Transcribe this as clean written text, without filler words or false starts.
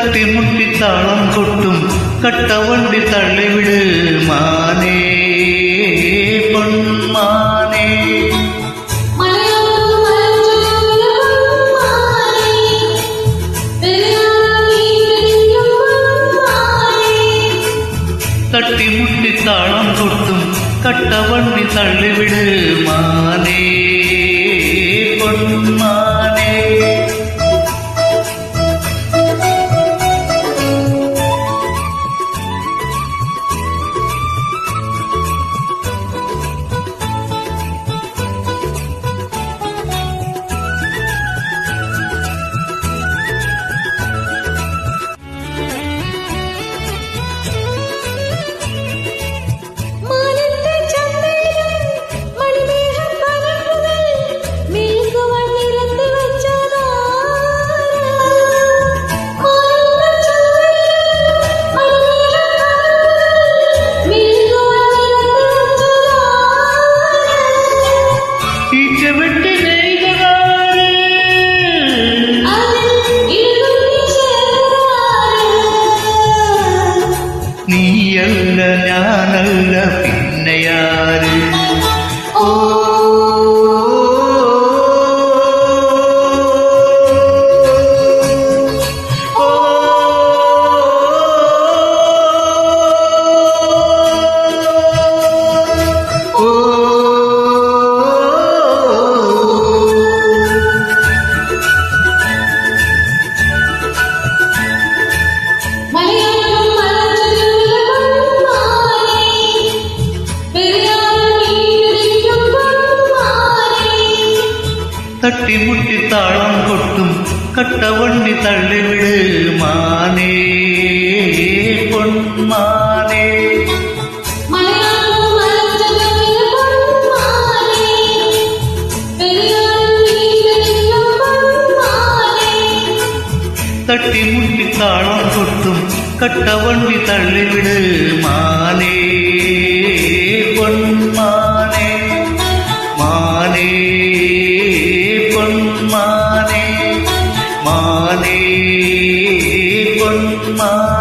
തട്ടിമുട്ടി താളം കൊട്ടും കട്ടവണ്ടി തള്ളിവിട് മാനേ പൊന്മാനേ. തട്ടിമുട്ടി താളം കൊട്ടും കട്ടവണ്ടി തള്ളിവിട് മാനേ പൊന്മാനേ. നീയല്ല ഞാനല്ല പിന്നെയാര്? ഓ തട്ടിമുട്ടി താളം കൊട്ടും കട്ടവണ്ടി തള്ളിവിട് മാനേ പൊന്മാനേ. തട്ടിമുട്ടി താളം കൊട്ടും കട്ടവണ്ടി തള്ളിവിട് മാനേ പൊന്മാനേ മാനേ പൊന്മാനേ മാനേ പൊന്മാനേ.